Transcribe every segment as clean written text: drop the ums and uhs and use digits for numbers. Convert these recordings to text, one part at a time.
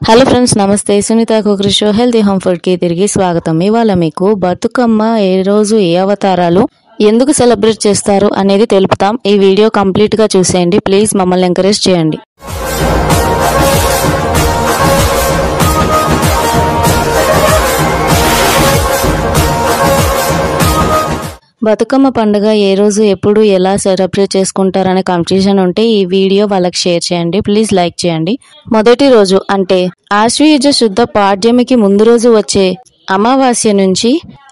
Hello friends, నమస్తే. Sunitha cookery show healthy home food కి తిరిగి స్వాగతం. ఇవాళ మీకు బతుకమ్మ ఏ రోజు ఏ అవతారాలు ఎందుకు సెలబ్రేట్ చేస్తారు అనేది తెలుపుతాం. ఈ వీడియో కంప్లీట్ గా చూసేయండి. ప్లీజ్ మమ్మల్ని ఎంకరేజ్ చేయండి. బతుకమ్మ పండుగ ఏ రోజు ఎప్పుడు ఎలా సెలబ్రేట్ చేసుకుంటారనే కన్ఫ్యూజన్ ఉంటే ఈ వీడియో వాళ్ళకి షేర్ చేయండి. ప్లీజ్ లైక్ చేయండి. మొదటి రోజు అంటే ఆశ్వయుజ శుద్ధ పాడ్యమికి ముందు రోజు వచ్చే అమావాస్య నుంచి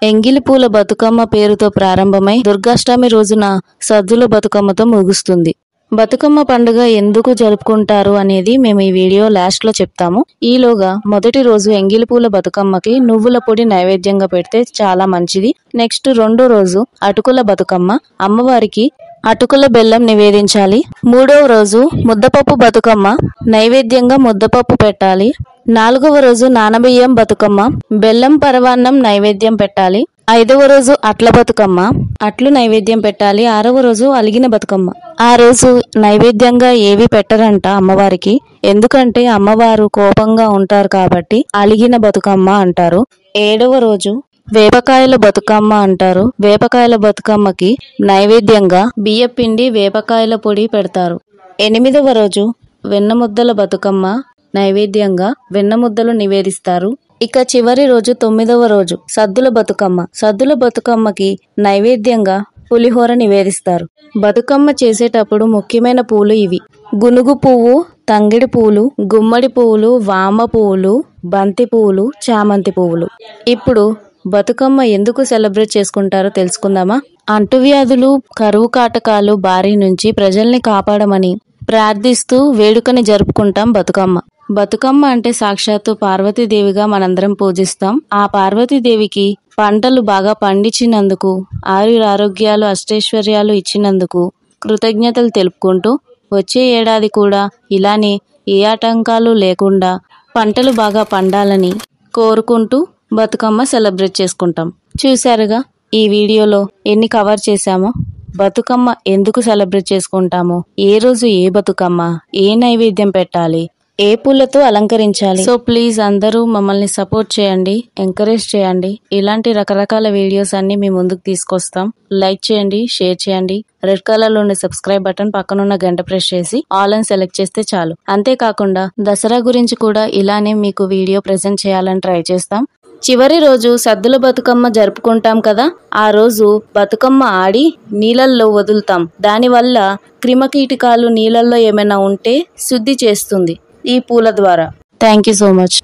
ఎంగిలి పూల బతుకమ్మ పేరుతో ప్రారంభమై దుర్గాష్టమి రోజున సద్దుల బతుకమ్మతో ముగుస్తుంది. బతుకమ్మ పండుగ ఎందుకు జరుపుకుంటారు అనేది మేము ఈ వీడియో లాస్ట్ లో చెప్తాము. ఈలోగా మొదటి రోజు ఎంగిలి పూల బతుకమ్మకి నువ్వుల పొడి నైవేద్యంగా పెడితే చాలా మంచిది. నెక్స్ట్ రెండో రోజు అటుకుల బతుకమ్మ, అమ్మవారికి అటుకుల బెల్లం నివేదించాలి. మూడవ రోజు ముద్దపప్పు బతుకమ్మ, నైవేద్యంగా ముద్దపప్పు పెట్టాలి. నాలుగవ రోజు నానబియ్యం బతుకమ్మ, బెల్లం పరవాన్నం నైవేద్యం పెట్టాలి. ఐదవ రోజు అట్ల బతుకమ్మ, అట్లు నైవేద్యం పెట్టాలి. ఆరవ రోజు అలిగిన బతుకమ్మ. ఆ రోజు నైవేద్యంగా ఏవి పెట్టరంట అమ్మవారికి, ఎందుకంటే అమ్మవారు కోపంగా ఉంటారు కాబట్టి అలిగిన బతుకమ్మ అంటారు. ఏడవ రోజు వేపకాయల బతుకమ్మ అంటారు. వేపకాయల బతుకమ్మకి నైవేద్యంగా బియ్యపిండి వేపకాయల పొడి పెడతారు. ఎనిమిదవ రోజు వెన్నముద్దల బతుకమ్మ, నైవేద్యంగా వెన్నముద్దలు నివేదిస్తారు. ఇక చివరి రోజు 9వ రోజు సద్దుల బతుకమ్మ. సద్దుల బతుకమ్మకి నైవేద్యంగా పులిహోర నివేదిస్తారు. బతుకమ్మ చేసేటప్పుడు ముఖ్యమైన పూలు ఇవి: గునుగు పువ్వు, తంగిడి పువ్వులు, గుమ్మడి పువ్వులు, వామ పువ్వులు, బంతి పువ్వులు, చామంతి పువ్వులు. ఇప్పుడు బతుకమ్మ ఎందుకు సెలబ్రేట్ చేసుకుంటారో తెలుసుకుందామా? అంటువ్యాధులు, కరువు కాటకాలు బారి నుంచి ప్రజల్ని కాపాడమని ప్రార్థిస్తూ వేడుకని జరుపుకుంటాం బతుకమ్మ. బతుకమ్మ అంటే సాక్షాత్తు పార్వతీదేవిగా మనందరం పూజిస్తాం. ఆ పార్వతీదేవికి పంటలు బాగా పండించినందుకు, ఆరోగ్యాలు అష్టైశ్వర్యాలు ఇచ్చినందుకు కృతజ్ఞతలు తెలుపుకుంటూ వచ్చే ఏడాది కూడా ఇలానే ఏ ఆటంకాలు లేకుండా పంటలు బాగా పండాలని కోరుకుంటూ బతుకమ్మ సెలబ్రేట్ చేసుకుంటాం. చూశారుగా ఈ వీడియోలో ఎన్ని కవర్ చేశామో. బతుకమ్మ ఎందుకు సెలబ్రేట్ చేసుకుంటాము, ఏ రోజు ఏ బతుకమ్మ, ఏ నైవేద్యం పెట్టాలి, ఏ పూలతో అలంకరించాలి. సో ప్లీజ్ అందరూ మమ్మల్ని సపోర్ట్ చేయండి, ఎంకరేజ్ చేయండి. ఇలాంటి రకరకాల వీడియోస్ అన్ని మీ ముందుకు తీసుకొస్తాం. లైక్ చేయండి, షేర్ చేయండి. రెడ్ కలర్ లోని సబ్స్క్రైబ్ బటన్ పక్కనున్న గంట ప్రెస్ చేసి ఆల్ అని సెలెక్ట్ చేస్తే చాలు. అంతేకాకుండా దసరా గురించి కూడా ఇలానే మీకు వీడియో ప్రెజెంట్ చేయాలని ట్రై చేస్తాం. చివరి రోజు సద్దుల బతుకమ్మ జరుపుకుంటాం కదా, ఆ రోజు బతుకమ్మ ఆడి నీళ్ళల్లో వదులుతాం. దానివల్ల క్రిమికీటకాలు నీళ్ళల్లో ఏమైనా ఉంటే శుద్ధి చేస్తుంది ఈ పూల ద్వారా. Thank you so much.